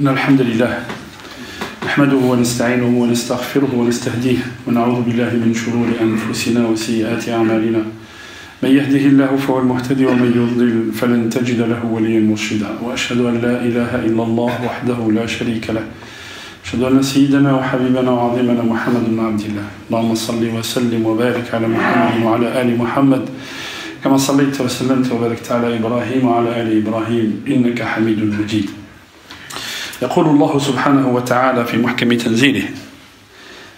إن الحمد لله نحمده ونستعينه ونستغفره ونستهديه ونعوذ بالله من شرور أنفسنا وسيئات أعمالنا من يهده الله فهو المهتدي ومن يضلل فلن تجد له وليا مرشدا وأشهد أن لا إله إلا الله وحده لا شريك له أشهد أن سيدنا وحبيبنا وعظيمنا محمد بن عبد الله اللهم صل وسلم وبارك على محمد وعلى آل محمد كما صليت وسلمت وباركت على إبراهيم وعلى آل إبراهيم إنك حميد مجيد. يقول الله سبحانه وتعالى في محكم تنزيله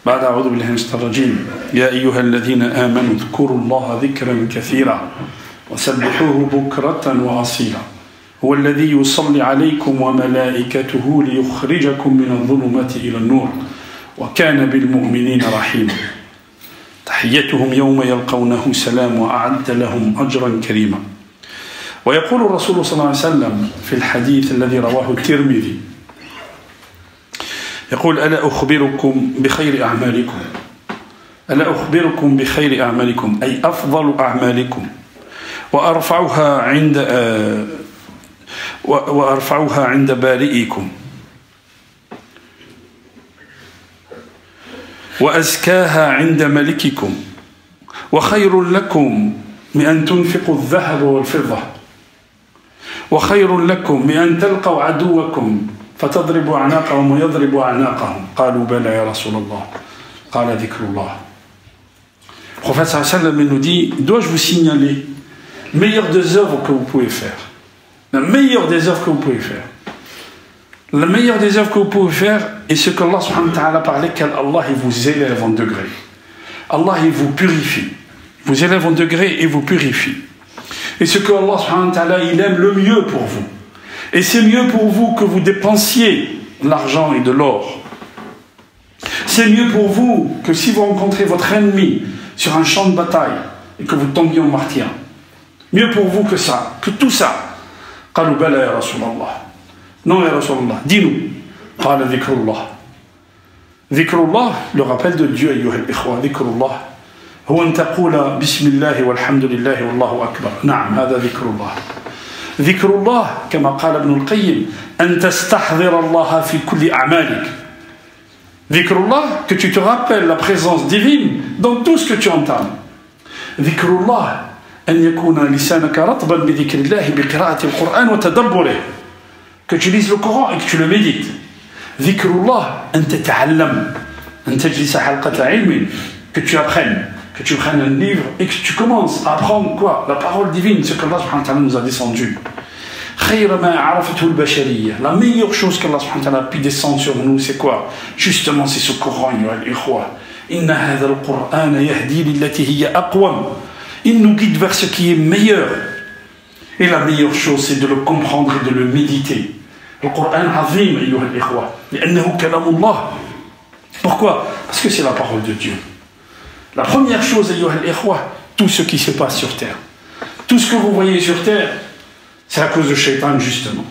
بعد أعوذ بالله من الشيطان الرجيم يا أيها الذين آمنوا اذكروا الله ذكرا كثيرا وسبحوه بكرة وأصيلا هو الذي يصلي عليكم وملائكته ليخرجكم من الظلمات إلى النور وكان بالمؤمنين رحيما تحيتهم يوم يلقونه سلام وأعد لهم أجرا كريما. ويقول الرسول صلى الله عليه وسلم في الحديث الذي رواه الترمذي يقول ألا أخبركم بخير أعمالكم ألا أخبركم بخير أعمالكم أي أفضل أعمالكم وأرفعها عند بارئكم وأزكاها عند ملككم وخير لكم من أن تنفقوا الذهب والفضة وخير لكم من أن تلقوا عدوكم فتضربوا أعناقهم ويضربوا أعناقهم قالوا بلى يا رسول الله قال ذكر الله. Le prophète sallallahu alayhi wa sallam nous dit dois-je vous signaler la meilleure des œuvres que vous pouvez faire, la meilleure des œuvres que vous pouvez faire, la meilleure des œuvres que vous pouvez faire est ce qu'Allah subhanahu wa ta'ala parlait qu'Allah il vous élève en degré, Allah il vous purifie, vous élève en degré et vous purifie, et ce que Allah subhanahu wa ta'ala il aime le mieux pour vous. Et c'est mieux pour vous que vous dépensiez l'argent et de l'or. C'est mieux pour vous que si vous rencontrez votre ennemi sur un champ de bataille et que vous tombiez en martyr. Mieux pour vous que ça, que tout ça. قالوا بلى يا رسول الله. Non ya Rasulallah, dis-nous. قال ذكر الله. ذكر الله, le rappel de Dieu أيها الإخوة. ذكر الله هو أن تقول بسم الله والحمد لله والله أكبر. نعم هذا ذكر الله. ذكر الله كما قال ابن القيم أن تستحضر الله في كل أعمالك. ذكر الله que tu te rappelles la présence divine dans tout ce que tu entames. ذكر الله أن يكون لسانك رطبا بذكر الله بقراءة القرآن وتدبره, que tu lises le Coran et que tu le médites. ذكر الله أن تتعلم أن تجلس حلقة علم, que tu apprennes, que tu prennes un livre et que tu commences à apprendre quoi? La parole divine, ce qu'Allah subhanahu wa ta'ala nous a descendu. La meilleure chose qu'Allah subhanahu wa ta'ala a pu descendre sur nous, c'est quoi? Justement, c'est ce Coran. Il nous guide vers ce qui est meilleur. Et la meilleure chose, c'est de le comprendre et de le méditer. Le Coran azim, ayyuha al-ikhwa. لأنه كلام الله. Pourquoi? Parce que c'est la parole de Dieu. La première chose, ayyuha al-ikhwa, tout ce qui se passe sur terre, tout ce que vous voyez sur terre, c'est à cause du shaitan justement.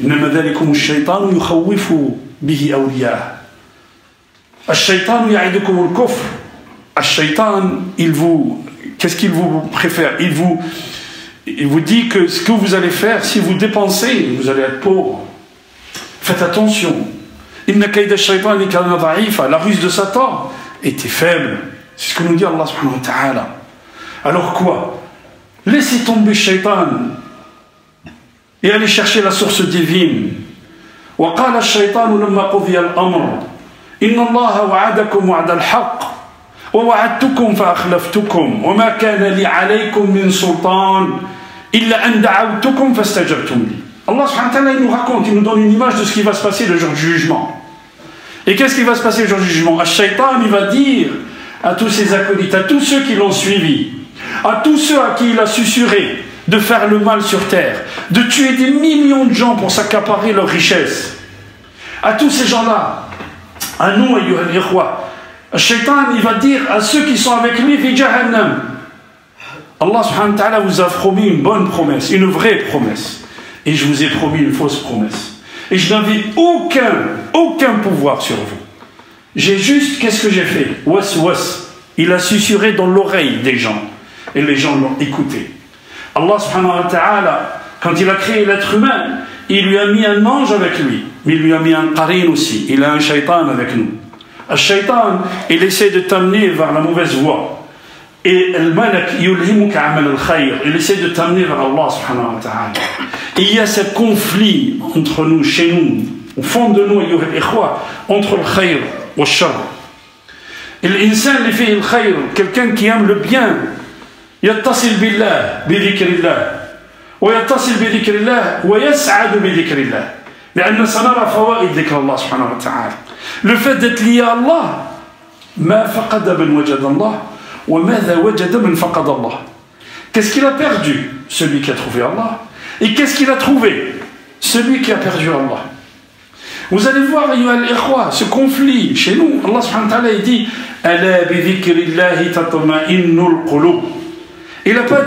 إنما ذلكم الشيطان يخوف به أولياءه. الشيطان يعدكم الكفر. الشيطان, qu'est-ce qu'il vous préfère? Il vous dit que ce que vous allez faire, si vous dépensez, vous allez être pauvre. Faites attention. إن كيد الشيطان كان ضعيفا. La ruse de Satan était faible. C'est ce que nous dit Allah subhanahu wa ta'ala. Alors quoi? Laissez tomber shaitan et allez chercher la source divine. وقال الشيطان لما قضي الأمر إن الله وعدكم وعد الحق ووعدتكم فأخلفتكم وما كان لي عليكم من سلطان إلا أن دعوتكم فاستجبتم لي. Allah subhanahu wa ta'ala il nous raconte, il nous donne une image de ce qui va se passer le jour du jugement. Et qu'est-ce qui va se passer le jour du jugement? Shaitan il va dire à tous ses acolytes, à tous ceux qui l'ont suivi, à tous ceux à qui il a susurré de faire le mal sur terre, de tuer des millions de gens pour s'accaparer leurs richesses, à tous ces gens-là, à nous, ayyuha al-ikhwa, Shaitan il va dire à ceux qui sont avec lui, fi jahannam. Allah subhanahu wa ta'ala vous a promis une bonne promesse, une vraie promesse, et je vous ai promis une fausse promesse. Et je n'avais aucun pouvoir sur vous. J'ai juste, qu'est-ce que j'ai fait? Was. Il a susurré dans l'oreille des gens. Et les gens l'ont écouté. Allah subhanahu wa ta'ala, quand il a créé l'être humain, il lui a mis un ange avec lui, mais il lui a mis un qarin aussi. Il a un shaitan avec nous. Le shaitan, il essaie de t'amener vers la mauvaise voie. Et le malak, yulhimuka amal al-khayr, il essaie de t'amener vers Allah subhanahu wa ta'ala. Et il y a ce conflit entre nous, chez nous, au fond de nous, entre le khayr et le shar. Et l'insan, il fait le khayr, quelqu'un qui aime le bien, yattasil billah, bidhikrillah. ويتصل بذكر الله ويسعد بذكر الله لأن سنرى فوائد ذكر الله سبحانه وتعالى. Le fait d'être lié à Allah, ما فقد من وجد الله وماذا وجد من فقد الله. Qu'est-ce qu'il a perdu? Celui qui a trouvé Allah. Et qu'est-ce qu'il a trouvé? Celui qui a perdu Allah. Vous allez voir, ayyuha al-ikhwa, ce conflit chez nous. Allah subhanahu wa ta'ala dit ala bi dhikrillahi tatma'innul qulub. Il n'a pas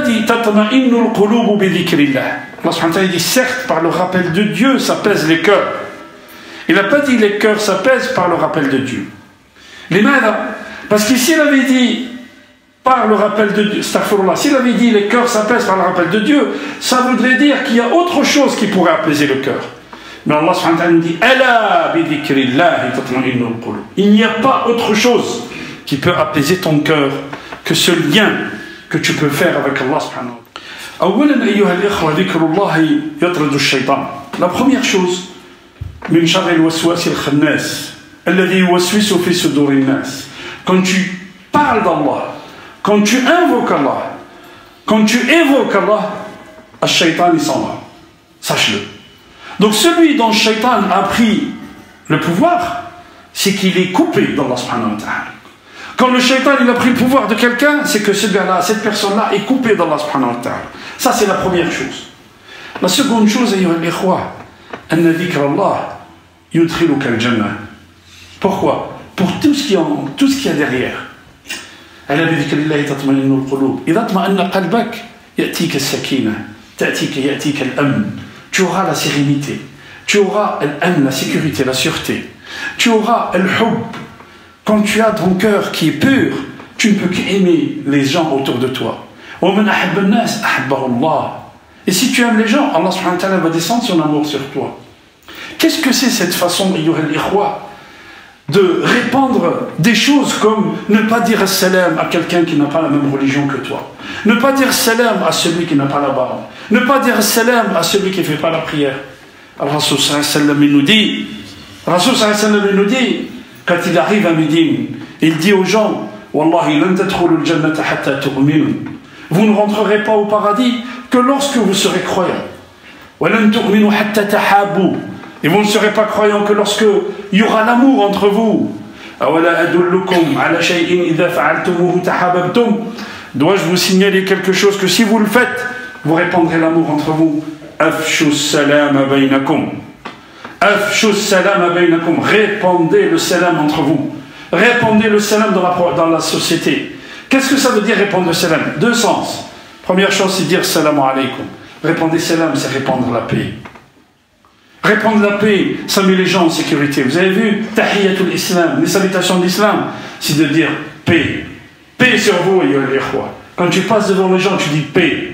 dit tatma'innul qulubu bi dhikrillah. Allah subhanahu wa ta'ala dit certes par le rappel de Dieu s'apaisent les cœurs. Il n'a pas dit les cœurs s'apaisent par le rappel de Dieu. Limadha? Parce qu'ici il avait dit par le rappel de Dieu, s'il avait dit les cœurs s'apaisent par le rappel de Dieu, ça voudrait dire qu'il y a autre chose qui pourrait apaiser le cœur. Mais Allah subhanahu wa ta'ala nous dit ala bi dhikrillah tatma'innul qulub. Il n'y a pas autre chose qui peut apaiser ton cœur que ce lien que tu peux faire avec Allah subhanahu wa ta'ala. أولا أيها الإخوة ذكر الله يطرد الشيطان. La première chose من شر الوسواس الخناس الذي يوسوس في صدور الناس. Quand tu parles d'Allah, quand tu invoques Allah, quand tu évoques Allah, le shaitan il s'en va. Sache-le. Donc celui dont le shaitan a pris le pouvoir, c'est qu'il est coupé d'Allah subhanahu wa ta'ala. Quand le shaitan il a pris le pouvoir de quelqu'un, c'est que ce gars-là, cette personne-là est coupée d'Allah subhanahu wa ta'ala. Ça c'est la première chose. La seconde chose, ayyuha al-ikhwa, anna dhikr Allah yudkhiluka al-jannah. Pourquoi? Pour tout ce qu'il y a derrière. ألا بذكر الله تطمئن القلوب. إذا اطمأن قلبك يأتيك السكينة، يأتيك الأمن. Tu auras la sérénité, tu auras l'amn, la sécurité, la sûreté. Tu auras al-hubb. Quand tu as ton cœur qui est pur, tu ne peux qu'aimer les gens autour de toi. ومن أحب الناس أحبه الله. Et si tu aimes les gens, Allah subhanahu wa ta'ala va descendre son amour sur toi. Qu'est-ce que c'est cette façon, ayyuha al-ikhwa, de répandre des choses comme ne pas dire salam à quelqu'un qui n'a pas la même religion que toi, ne pas dire salam à celui qui n'a pas la barbe, ne pas dire salam à celui qui ne fait pas la prière. Rasul sallallahu alayhi wa sallam nous dit, quand il arrive à Médine, il dit aux gens, Wallahi lan tadkhulu al-jannata hatta tu'minu. Vous ne rentrerez pas au paradis que lorsque vous serez croyants. Wa lan tu'minu hatta tahabbu. Et vous ne serez pas croyants que lorsque il y aura l'amour entre vous. Dois-je vous signaler quelque chose que si vous le faites, vous répandrez l'amour entre vous. Répandez le salam entre vous. Répandez le salam dans la société. Qu'est-ce que ça veut dire répandre le salam? Deux sens. Première chose, c'est dire salam alaykum. Répandre salam, c'est répandre la paix. Répandre la paix, ça met les gens en sécurité. Vous avez vu, tahiyatul islam, les salutations de l'islam, c'est de dire paix. Paix sur vous, ayyuha al-ikhwa. Quand tu passes devant les gens, tu dis paix.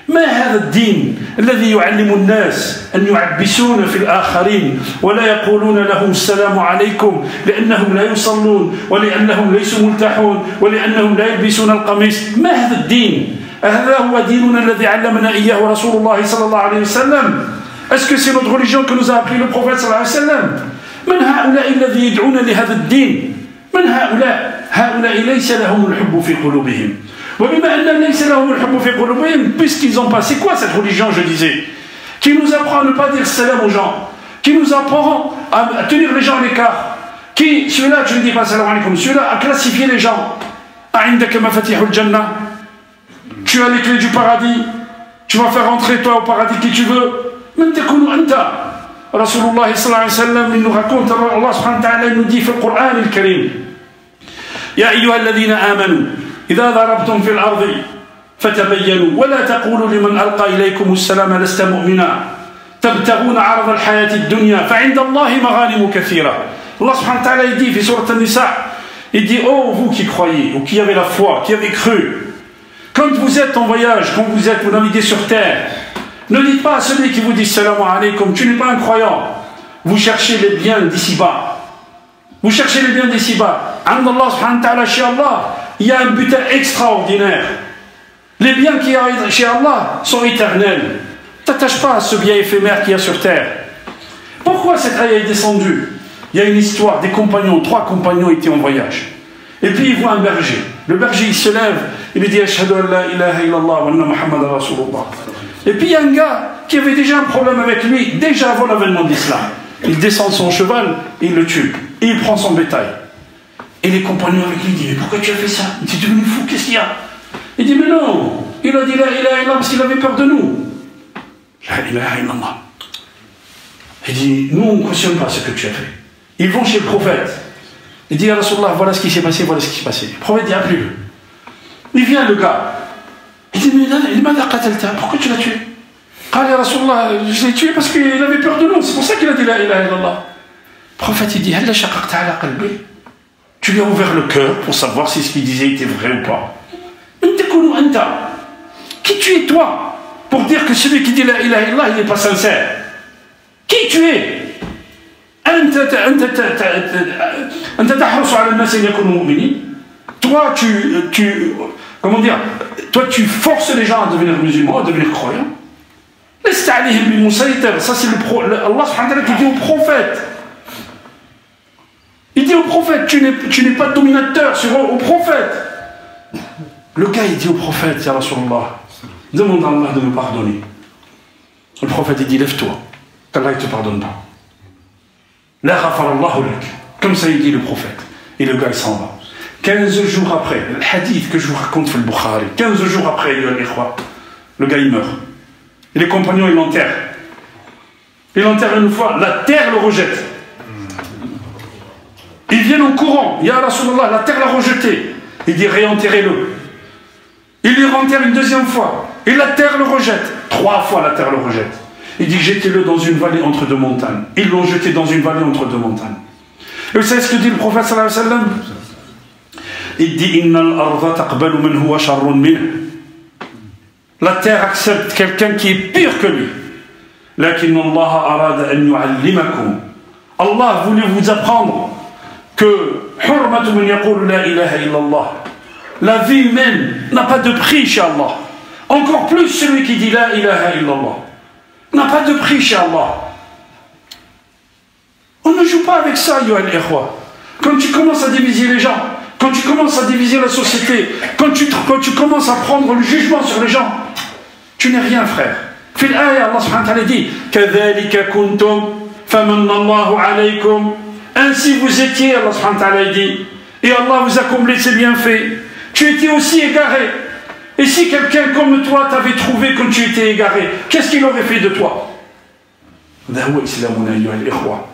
ما هذا الدين الذي يعلم الناس أن يعبسون في الآخرين ولا يقولون لهم السلام عليكم لأنهم لا يصلون ولأنهم ليسوا ملتحون ولأنهم لا يلبسون القميص. ما هذا الدين؟ هذا هو ديننا الذي علمنا إياه رسول الله صلى الله عليه وسلم. Est-ce que c'est notre religion que nous a appris le prophète صلى الله عليه وسلم؟ من هؤلاء الذي يدعون لهذا الدين؟ من هؤلاء ليس لهم الحب في قلوبهم. Puisqu'ils ont pas, c'est quoi cette religion, je disais, qui nous apprend à ne pas dire salam aux gens, qui nous apprend à tenir les gens à l'écart, qui, celui-là, tu ne dis pas salam alaikum, celui-là a classifié les gens. Tu as les clés du paradis, tu vas faire rentrer toi au paradis qui tu veux. Rasulullah sallallahu alayhi wa sallam, il nous raconte, Allah subhanahu wa ta'ala nous dit dans le Coran al-Karim, Ya ayyuha alladhina amanu, إذا ضربتم في الأرض فتبينوا ولا تقولوا لمن ألقى إليكم السلام لست مؤمنا تبتغون عرض الحياة الدنيا فعند الله مغانم كثيرة. Allah subhanahu wa ta'ala dit في سورة النساء, il dit oh vous qui croyez ou qui avez la foi, qui avez cru, quand vous êtes en voyage, quand vous naviguez sur terre, Ne dites pas à celui qui vous dit salam alaykum, tu n'es pas un croyant. Vous cherchez les biens d'ici-bas. Vous cherchez les biens d'ici-bas. Allah subhanahu wa ta'ala, chez Allah, il y a un butin extraordinaire. Les biens qui arrivent chez Allah sont éternels. Ne t'attache pas à ce bien éphémère qu'il y a sur terre. Pourquoi cette ayah est descendue? Il y a une histoire, des compagnons, 3 compagnons étaient en voyage. Et puis ils voient un berger. Le berger, il se lève, il dit Ashhadu an la ilaha illallah wa anna Muhammadan Rasulullah. Et puis il y a un gars qui avait déjà un problème avec lui, déjà avant l'avènement de l'islam. Il descend de son cheval et il le tue. Et il prend son bétail. Et les compagnons avec lui disent mais pourquoi tu as fait ça? Il dit devenu fou, qu'est-ce qu'il y a? Il dit mais non, il a dit la ilaha illallah parce qu'il avait peur de nous. La ilaha illallah. Il dit nous on ne cautionne pas ce que tu as fait. Ils vont chez le prophète. Il dit, ya Rasulallah, voilà ce qui s'est passé, voilà ce qui s'est passé. Le prophète dit, appelez-le. Il vient, le gars. Il dit, mais pourquoi tu l'as tué? Il dit, ya Rasulallah, je l'ai tué parce qu'il avait peur de nous. C'est pour ça qu'il a dit la ilaha illallah. Le prophète, il dit, tu lui as ouvert le cœur pour savoir si ce qu'il disait était vrai ou pas. Qui tu es, toi, pour dire que celui qui dit la ilaha illallah, il n'est pas sincère? Qui tu es? Toi, comment dire, toi, tu forces les gens à devenir musulmans, à devenir croyants. Ça, c'est Allah subhanahu wa ta'ala qui dit au prophète. Il dit au prophète, tu n'es pas dominateur sur eux, au prophète. Le gars, il dit au prophète, ya Rasulallah, demande à Allah de me pardonner. Le prophète, il dit, lève-toi, qu'Allah ne te pardonne pas. La ghafarallahu lak. Comme ça il dit le prophète. Et le gars il s'en va. 15 jours après, le hadith que je vous raconte dans le Bukhari, 15 jours après, le gars il meurt. Et les compagnons ils l'enterrent. Ils l'enterrent une fois, la terre le rejette. Ils viennent en courant. Ya Rasulallah, la terre l'a rejeté. Il dit réenterrez-le. Il lui renterre une deuxième fois. Et la terre le rejette. 3 fois la terre le rejette. Il dit jetez-le dans une vallée entre 2 montagnes. Ils l'ont jeté dans une vallée entre 2 montagnes. Et vous savez ce que dit le prophète sallallahu alayhi wa sallam? Il dit innal arda taqbalu man huwa sharrun minh. La terre accepte quelqu'un qui est pire que lui. Lakin Allah arada an yu'allimakum. Allah voulait vous apprendre que hurmatu man yaqulu la ilaha illallah. La vie humaine n'a pas de prix chez Allah. Encore plus celui qui dit la ilaha illallah. N'a pas de prix chez Allah. On ne joue pas avec ça, Yohan Ikhwa. Quand tu commences à diviser les gens, quand tu commences à diviser la société, quand tu commences à prendre le jugement sur les gens, tu n'es rien, frère. Fil ayah, Allah subhanahu wa ta'ala dit Kadhalika kuntum famanna Allahu alaykum. Ainsi vous étiez, Allah subhanahu wa ta'ala dit, et Allah vous a comblé ses bienfaits. Tu étais aussi égaré. Et si quelqu'un comme toi t'avait trouvé quand tu étais égaré, qu'est-ce qu'il aurait fait de toi? هذا هو إسلامنا أيها الإخوة.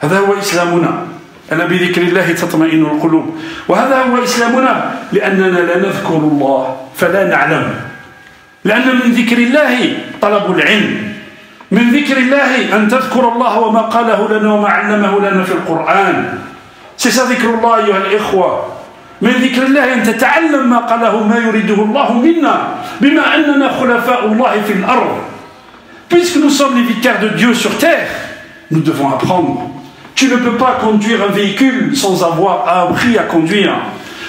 هذا هو إسلامنا. ألا بذكر الله تطمئن القلوب. وهذا هو إسلامنا لأننا لا نذكر الله فلا نعلم. لأن من ذكر الله طلب العلم. من ذكر الله أن تذكر الله وما قاله لنا وما علمه لنا في القرآن. C'est ça ذكر الله أيها الإخوة. من ذكر الله أن تتعلم ما قاله ما يريده الله منا بما أننا خلفاء الله في الأرض. Puisque nous sommes les vicaires de Dieu sur terre, nous devons apprendre. Tu ne peux pas conduire un véhicule sans avoir appris à conduire.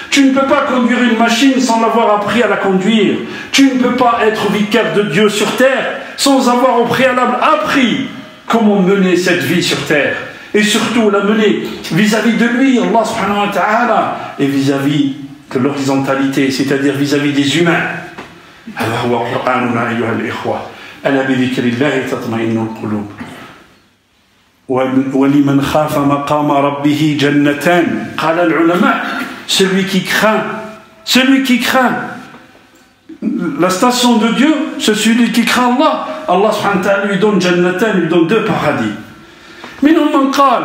Tu ne peux pas conduire une machine sans l'avoir appris à la conduire. Tu ne peux pas être vicaire de Dieu sur terre sans avoir au préalable appris comment mener cette vie sur terre. Et surtout la mener vis-à-vis de lui, Allah subhanahu wa ta'ala, et vis-à-vis de l'horizontalité, c'est-à-dire vis-à-vis des humains. هذا هو قرآننا أيها الإخوة. ألا بذكر الله تطمئن القلوب. ولمن خاف مقام ربه جنتان. قال العلماء celui qui craint la station de Dieu, c'est celui qui craint Allah. Allah subhanahu wa ta'ala lui donne jannatan, lui donne 2 paradis. منهم من قال,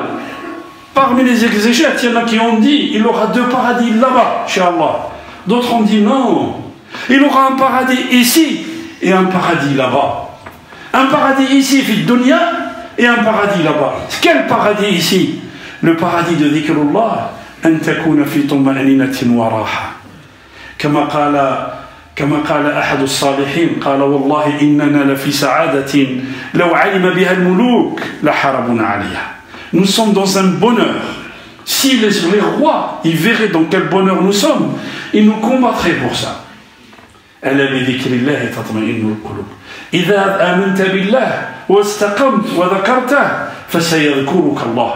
parmi les exégètes, il y en a qui ont dit il aura 2 paradis là-bas chez Allah. D'autres ont dit non, il aura un paradis ici et un paradis là-bas. Un paradis ici, fi dunya, et un paradis là-bas. Quel paradis ici? Le paradis de dhikrullah. أن تكون في طمأنينة وراحة كما قال كما قال أحد الصالحين قال والله إننا لفي سعادة لو علم بها الملوك لحاربونا عليها. Nous sommes dans un bonheur. Si les rois ils verraient dans quel bonheur nous sommes, ils nous combattraient pour ça. ألا بذكر الله تطمئن القلوب إذا آمنت بالله واستقمت وذكرته فسيذكرك الله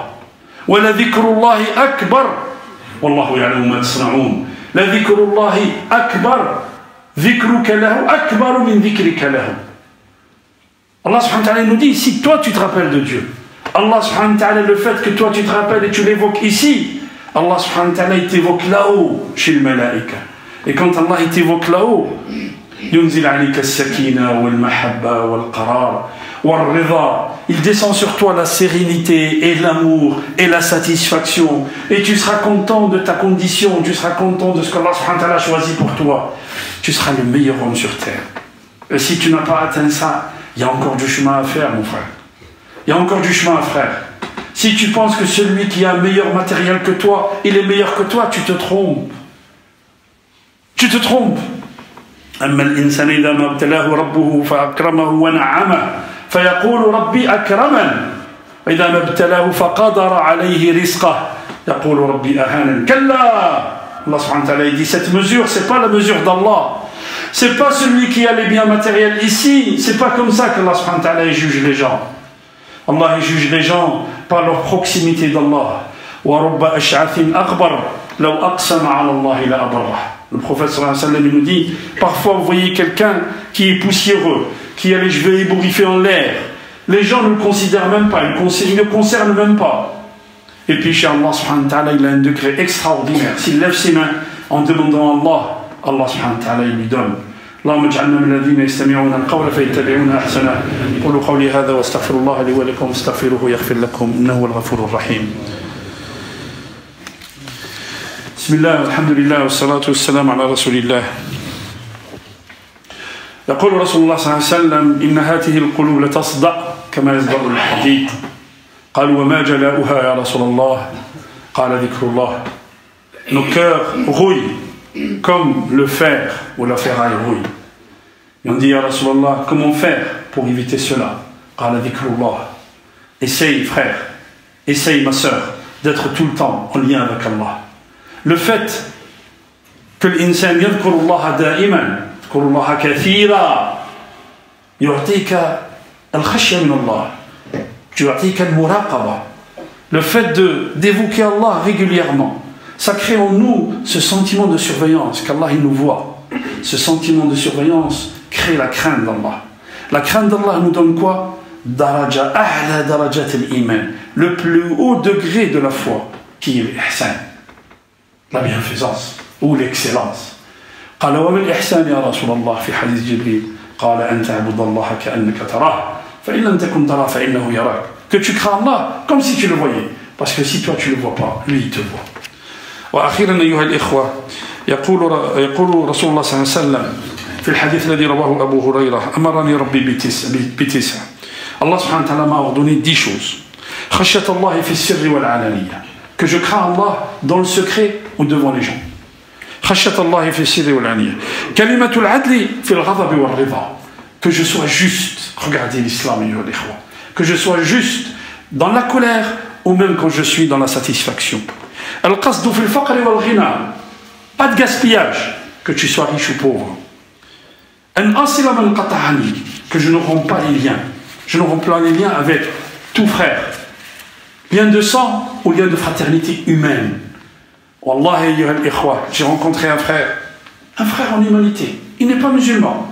ولذكر الله أكبر والله يعلم ما تصنعون. لذكر الله أكبر ذكرك له أكبر من ذكرك له. Allah subhanahu wa ta'ala nous dit, si toi tu te rappelles de Dieu, Allah subhanahu wa ta'ala, le fait que toi tu te rappelles et tu l'évoques ici, Allah subhanahu wa ta'ala il t'évoque là-haut chez le malaïka. Et quand Allah il t'évoque là-haut, ينزل عليك السكينة والمحبة والقرار والرضا, il descend sur toi la sérénité et l'amour et la satisfaction, et tu seras content de ta condition, tu seras content de ce qu'Allah subhanahu wa ta'ala a choisi pour toi, tu seras le meilleur homme sur terre. Et si tu n'as pas atteint ça, il y a encore du chemin à faire, mon frère. Il y a encore du chemin à faire. Si tu penses que celui qui a un meilleur matériel que toi, il est meilleur que toi, tu te trompes. Tu te trompes. أما الإنسان إذا ما ابتلاه ربه فأكرمه ونعمه فيقول ربي أكرمن وإذا ما ابتلاه فقدر عليه رزقه يقول ربي أهانن. كلا. Allah subhanahu wa ta'ala dit cette mesure, c'est pas la mesure d'Allah. C'est pas celui qui a les biens matériels ici. C'est pas comme ça qu'Allah subhanahu wa ta'ala juge les gens. Allah juge les gens par leur proximité d'Allah. وَرُبَّ أَشْعَثٍ أَغْبَرٍ لَوْ أَقْسَمَ عَلَى اللَّهِ لَأَبَرَّهُ. Le prophète sallallahu alayhi wa sallam nous dit, parfois vous voyez quelqu'un qui est poussiéreux, qui a les cheveux ébouriffés en l'air. Les gens ne le considèrent même pas, ils ne le concernent même pas. Et puis chez Allah subhanahu wa ta'ala, il a un degré extraordinaire. S'il lève ses mains en demandant à Allah, Allah subhanahu wa ta'ala il lui donne. اللهم اجعلنا من الذين يستمعون القول فيتبعون احسنه. قولوا قولي هذا واستغفر الله لي ولكم استغفروه يغفر لكم انه هو الغفور الرحيم. بسم الله والحمد لله والصلاة والسلام على رسول الله. يقول رسول الله صلى الله عليه وسلم إن هذه القلوب لتصدأ كما يصدأ الحديد. قالوا وما جلاؤها يا رسول الله؟ قال ذكر الله. Nos cœurs rouillent comme le fer ou la ferraille rouille. Et on dit ya Rasulallah, comment faire pour éviter cela? قال ذكر الله. Essaye frère, essaye ma sœur d'être tout le temps en lien avec Allah. Le fait que l'insan يذكر الله دائما يذكر الله كثيرا يعطيك الخشية من الله يعطيك المراقبة. Le fait d'évoquer Allah régulièrement, ça crée en nous ce sentiment de surveillance qu'Allah il nous voit. Ce sentiment de surveillance crée la crainte d'Allah. La crainte d'Allah nous donne quoi? Daraja a'la darajat al-iman, le plus haut degré de la foi, qui est l'ihsan, la bienfaisance ou l'excellence. قال وما الإحسان يا رسول الله في حديث جبريل قال أن تعبد الله كأنك تراه فإن لم تكن تراه فإنه يراك. Que tu crains Allah comme si tu le voyais, parce que si toi tu le vois pas, lui il te voit. وأخيرا أيها الإخوة يقول رسول الله صلى الله عليه وسلم في الحديث الذي رواه أبو هريرة أمرني ربي بتسع. Allah subhanahu wa ta'ala m'a ordonné 10 choses. خشية الله في السر والعلانية, que je crains Allah dans le secret ou devant les gens. خشية الله في السر والعلانية. كلمة العدل في الغضب والرضا, que je sois juste. Regardez l'islam, أيها الإخوة. Que je sois juste dans la colère ou même quand je suis dans la satisfaction. القصد في الفقر والغنى, pas de gaspillage, que tu sois riche ou pauvre. أن أصل من قطعني, que je ne romps pas les liens. Je ne romps pas les liens avec tout frère. Lien de sang ou lien de fraternité humaine. Wallahi ayyuha al-ikhwa, j'ai rencontré un frère en humanité. Il n'est pas musulman.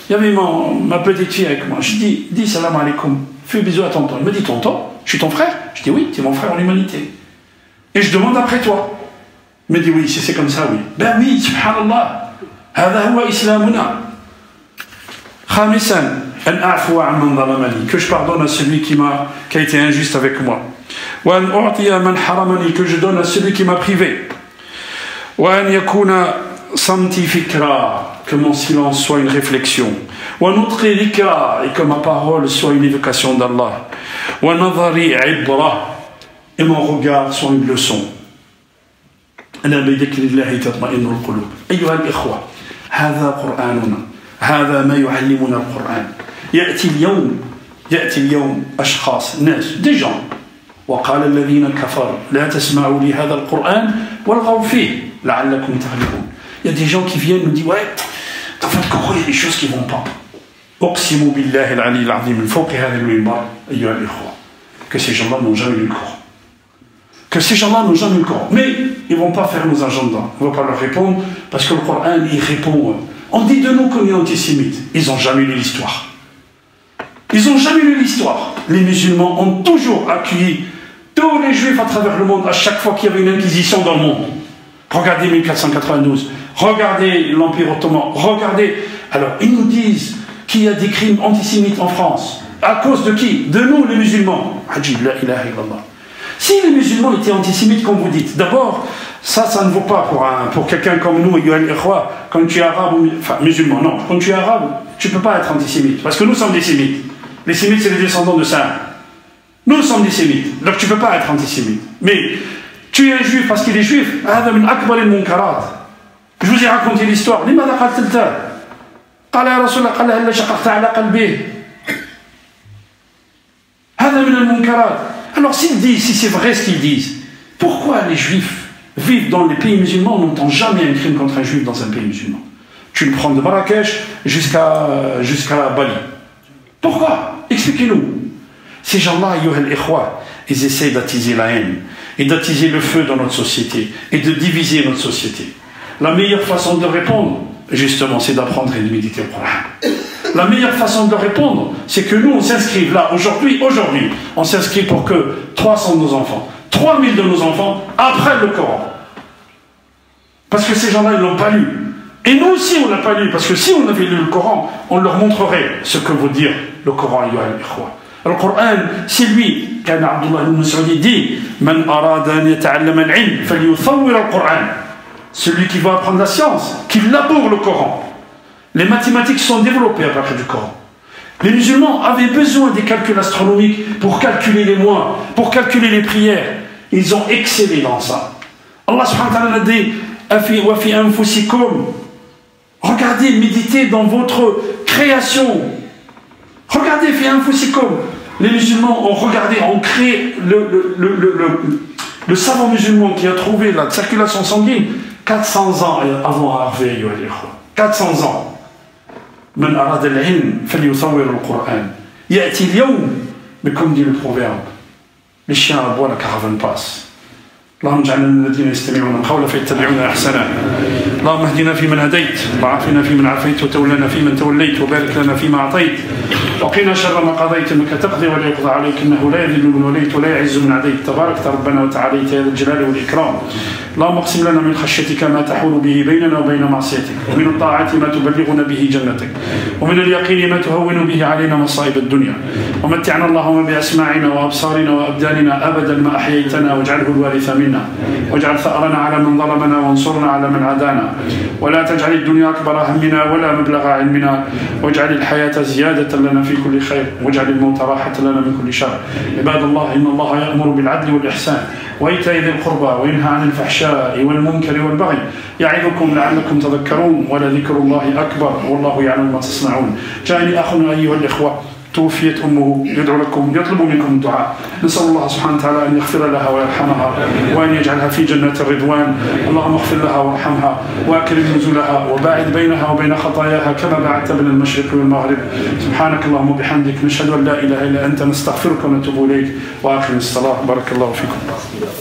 Il y avait ma petite fille avec moi. Je dis salam alaikum, fais bisous à tonton. Il me dit tonton, je suis ton frère? Je dis oui, tu es mon frère en humanité. Et je demande après toi. Il me dit oui, si c'est comme ça, oui. Ben oui, subhanallah. هذا هو إسلامنا. خامسا أن أعفو عمن ظلمني, que je pardonne à celui qui a été injuste avec moi. وأن أعطي من حرمني, que je donne à celui qui m'a privé. وأن يكون صمتي فكرة, que mon silence soit une réflexion. ونطقي ذكرى, et que ma parole soit une évocation d'Allah. ونظري عبرة, et mon regard soit une leçon. أنا بذكر الله تطمئن القلوب. أيها الإخوة, هذا قرآننا هذا ما يعلمنا القرآن يأتي اليوم أشخاص ناس des gens وقال الذين كفروا لا تسمعوا لهذا القرآن والغوا فيه لعلكم تغلبون. Il y a des gens qui viennent nous dire ouais dans votre Coran il y a des choses qui vont pas. أقسم بالله العلي العظيم من فوق هذا المنبر أيها الإخوة que ces gens-là n'ont jamais lu le Coran. Que ces gens-là n'ont jamais lu le Coran. Mais ils ne vont pas faire nos agendas. On ne va pas leur répondre parce que le Coran il répond. On dit de nous qu'on est antisémites. Ils n'ont jamais lu l'histoire. Ils n'ont jamais lu l'histoire. Les musulmans ont toujours accueilli tous les juifs à travers le monde à chaque fois qu'il y avait une inquisition dans le monde. Regardez 1492, regardez l'Empire ottoman, regardez. Alors ils nous disent qu'il y a des crimes antisémites en France. À cause de qui? De nous les musulmans. Ajib, la ilaha illallah. Si les musulmans étaient antisémites comme vous dites, d'abord, ça ne vaut pas pour quelqu'un comme nous, quand tu es arabe, enfin musulman, non, quand tu es arabe, tu ne peux pas être antisémite, parce que nous sommes des sémites. Les sémites, c'est les descendants de Sam. Nous sommes des sémites, donc tu ne peux pas être antisémite. Mais tu es un juif parce qu'il est juif, je vous ai raconté l'histoire. Alors s'ils disent, si c'est vrai ce qu'ils disent, pourquoi les juifs vivent dans les pays musulmans n'entendent jamais un crime contre un juif dans un pays musulman? Tu le prends de Marrakech jusqu'à Bali. Pourquoi? Expliquez-nous. Ces gens-là, ils essaient d'attiser la haine et d'attiser le feu dans notre société et de diviser notre société. La meilleure façon de répondre, justement, c'est d'apprendre et de méditer le Coran. La meilleure façon de répondre, c'est que nous, on s'inscrive là, aujourd'hui, on s'inscrit pour que 300 de nos enfants, 3000 de nos enfants apprennent le Coran. Parce que ces gens-là, ils ne l'ont pas lu. Et nous aussi, on ne l'a pas lu, parce que si on avait lu le Coran, on leur montrerait ce que veut dire le Coran. Le Coran, c'est lui, quand Abdullah ibn Mas'ud dit, Man arada an yata'allama al-'ilm, falyuthawwir al-Qur'an. Celui qui veut apprendre la science, qui laboure le Coran. Les mathématiques sont développées à partir du Coran. Les musulmans avaient besoin des calculs astronomiques pour calculer les mois, pour calculer les prières. Ils ont excellé dans ça. Allah subhanahu wa ta'ala a dit Afi wa fi anfusikum. Regardez, méditez dans votre création. Regardez, fi anfusikum. Les musulmans ont regardé, ont créé le savant musulman qui a trouvé la circulation sanguine 400 ans avant Harvey. 400 ans. من أراد العلم فليصور القرآن يأتي اليوم mais comme dit le proverbe les chiens aboient la caravane passe. اللهم اجعلنا من الذين يستمعون القول فيتبعون احسنه. اللهم اهدنا فيمن هديت وعافنا فيمن عافيت وتولنا فيمن توليت وبارك لنا فيما اعطيت وقنا شر ما قضيت انك تقضي ولا يقضى عليك انه لا يذل من وليت ولا يعز من عديت تباركت ربنا وتعاليت يا ذا الجلال والاكرام. اللهم اقسم لنا من خشيتك ما تحول به بيننا وبين معصيتك ومن الطاعات ما تبلغنا به جنتك ومن اليقين ما تهون به علينا مصائب الدنيا ومتعنا اللهم باسماعنا وابصارنا وابداننا ابدا ما احييتنا واجعله الوارث منا واجعل ثأرنا على من ظلمنا وانصرنا على من عادانا ولا تجعل الدنيا أكبر همنا ولا مبلغ علمنا واجعل الحياة زيادة لنا في كل خير واجعل الموت راحة لنا من كل شر. عباد الله إن الله يأمر بالعدل والإحسان وإيتاء ذي القربى وينهى عن الفحشاء والمنكر والبغي يعظكم لعلكم تذكرون ولذكر الله أكبر والله يعلم ما تصنعون. جاءني أخونا أيها الإخوة توفيت أمه يدعو لكم يطلب منكم الدعاء. نسأل الله سبحانه وتعالى أن يغفر لها ويرحمها وأن يجعلها في جنات الرضوان. اللهم اغفر لها وارحمها وأكرم نزلها وباعد بينها وبين خطاياها كما باعدت بين المشرق والمغرب. سبحانك اللهم وبحمدك نشهد أن لا إله إلا أنت نستغفرك ونتوب إليك وآخر الصلاة. بارك الله فيكم.